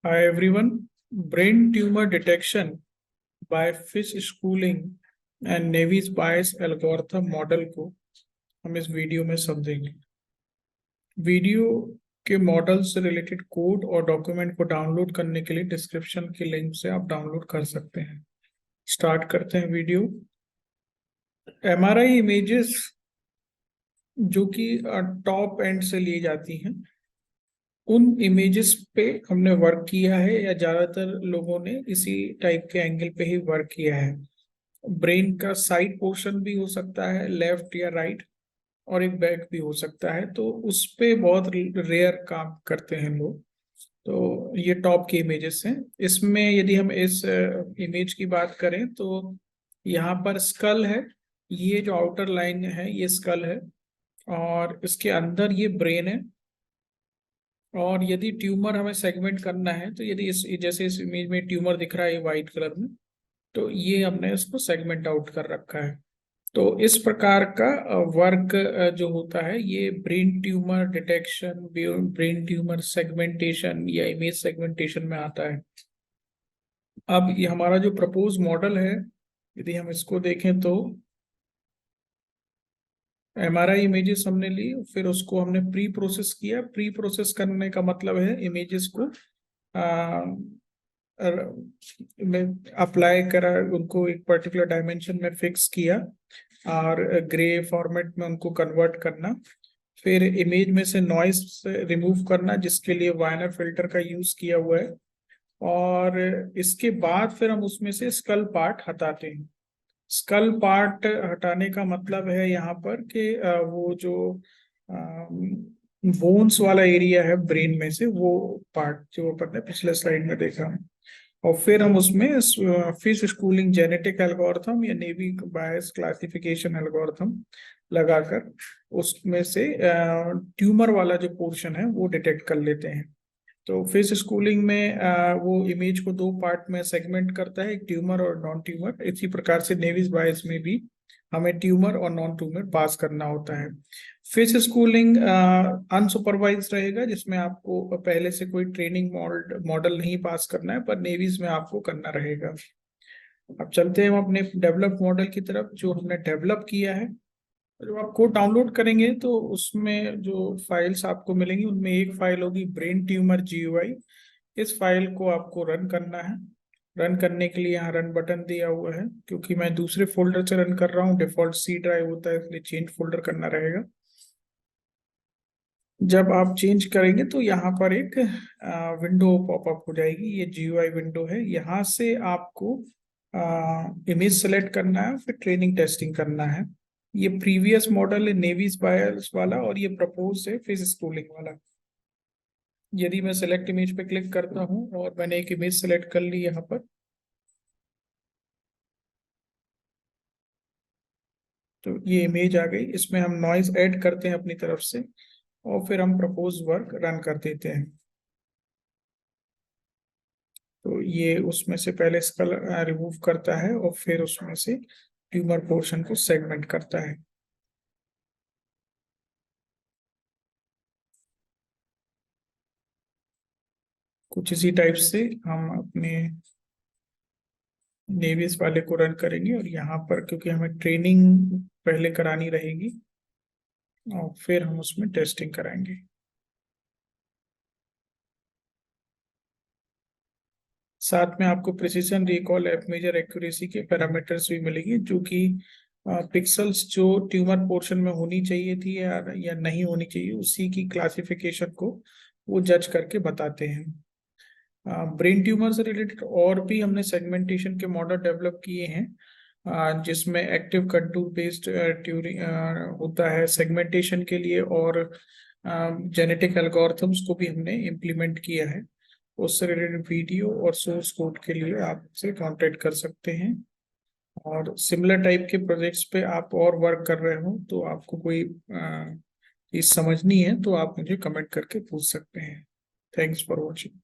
Hi everyone. Brain tumor detection by fish schooling and Navies Bayes algorithm model को हम इस video में समझेंगे। वीडियो के मॉडल से रिलेटेड कोड और डॉक्यूमेंट को डाउनलोड करने के लिए डिस्क्रिप्शन के लिंक से आप डाउनलोड कर सकते हैं। स्टार्ट करते हैं वीडियो। एमआरआई इमेजेस जो कि टॉप एंड से ली जाती हैं, उन इमेजेस पे हमने वर्क किया है या ज्यादातर लोगों ने इसी टाइप के एंगल पे ही वर्क किया है। ब्रेन का साइड पोर्शन भी हो सकता है, लेफ्ट या राइट, और एक बैक भी हो सकता है, तो उस पे बहुत रेयर काम करते हैं लोग। तो ये टॉप के इमेजेस हैं। इसमें यदि हम इस इमेज की बात करें तो यहाँ पर स्कल है। ये जो आउटर लाइन है ये स्कल है और इसके अंदर ये ब्रेन है। और यदि ट्यूमर हमें सेगमेंट करना है तो यदि इस जैसे इस इमेज में ट्यूमर दिख रहा है वाइट कलर में, तो ये हमने इसको सेगमेंट आउट कर रखा है। तो इस प्रकार का वर्क जो होता है ये brain tumour detection, brain tumour segmentation या इमेज सेगमेंटेशन में आता है। अब ये हमारा जो प्रपोज मॉडल है, यदि हम इसको देखें तो एमआरआई इमेजेस हमने ली, फिर उसको हमने प्री प्रोसेस किया। प्री प्रोसेस करने का मतलब है इमेजेस को में अप्लाई करा, उनको एक पर्टिकुलर डायमेंशन में फिक्स किया और ग्रे फॉर्मेट में उनको कन्वर्ट करना। फिर इमेज में से नॉइस रिमूव करना, जिसके लिए वायनर फिल्टर का यूज किया हुआ है। और इसके बाद फिर हम उसमें से स्कल पार्ट हटाते हैं। स्कल पार्ट हटाने का मतलब है यहाँ पर कि वो जो बोन्स वाला एरिया है ब्रेन में से, वो पार्ट जो अपन ने पिछले स्लाइड में देखा। और फिर हम उसमें फिश स्कूलिंग जेनेटिक एल्गोरिथम या नेवी बायस क्लासिफिकेशन एल्गोरिथम लगाकर उसमें से ट्यूमर वाला जो पोर्शन है वो डिटेक्ट कर लेते हैं। तो फिश स्कूलिंग में वो इमेज को दो पार्ट में सेगमेंट करता है, एक ट्यूमर और नॉन ट्यूमर। इसी प्रकार से नेविस बायस में भी हमें ट्यूमर और नॉन ट्यूमर पास करना होता है। फिश स्कूलिंग अनसुपरवाइज रहेगा, जिसमें आपको पहले से कोई ट्रेनिंग मॉडल नहीं पास करना है, पर नेवीज में आपको करना रहेगा। अब चलते हैं हम अपने डेवलप मॉडल की तरफ जो हमने डेवलप किया है। जब आप कोड डाउनलोड करेंगे तो उसमें जो फाइल्स आपको मिलेंगी उनमें एक फाइल होगी ब्रेन ट्यूमर GUI। इस फाइल को आपको रन करना है। रन करने के लिए यहाँ रन बटन दिया हुआ है। क्योंकि मैं दूसरे फोल्डर से रन कर रहा हूँ, डिफॉल्ट C ड्राइव होता है, इसलिए चेंज फोल्डर करना रहेगा। जब आप चेंज करेंगे तो यहाँ पर एक विंडो पॉपअप हो जाएगी। ये GUI विंडो है। यहाँ से आपको इमेज सेलेक्ट करना है, फिर ट्रेनिंग टेस्टिंग करना है। ये प्रीवियस मॉडल है नेवीज बायस वाला, और ये प्रपोज है फिश स्कूलिंग वाला। यदि मैं सेलेक्ट इमेज पे क्लिक करता हूँ और मैंने एक इमेज सेलेक्ट कर ली यहाँ पर, तो ये इमेज आ गई। इसमें हम नॉइज ऐड करते हैं अपनी तरफ से और फिर हम प्रपोज वर्क रन कर देते हैं। तो ये उसमें से पहले स्कल रिमूव करता है और फिर उसमें से ट्यूमर पोर्शन को सेगमेंट करता है। कुछ इसी टाइप से हम अपने नेविस वाले को रन करेंगे। और यहाँ पर क्योंकि हमें ट्रेनिंग पहले करानी रहेगी और फिर हम उसमें टेस्टिंग कराएंगे। साथ में आपको precision recall F measure accuracy के पैरामीटर्स भी मिलेंगे, जो कि पिक्सल्स जो ट्यूमर पोर्शन में होनी चाहिए थी या नहीं होनी चाहिए, उसी की क्लासिफिकेशन को वो जज करके बताते हैं। ब्रेन ट्यूमर से रिलेटेड और भी हमने सेगमेंटेशन के मॉडल डेवलप किए हैं, जिसमें एक्टिव कंटूर बेस्ड ट्यूरिंग होता है सेगमेंटेशन के लिए, और जेनेटिक एल्गोरिथम्स को भी हमने इम्प्लीमेंट किया है। उससे रिलेटेड वीडियो और सोर्स कोड के लिए आप से कांटेक्ट कर सकते हैं। और सिमिलर टाइप के प्रोजेक्ट्स पे आप और वर्क कर रहे हो तो आपको कोई चीज समझनी है तो आप मुझे कमेंट करके पूछ सकते हैं। Thanks for watching.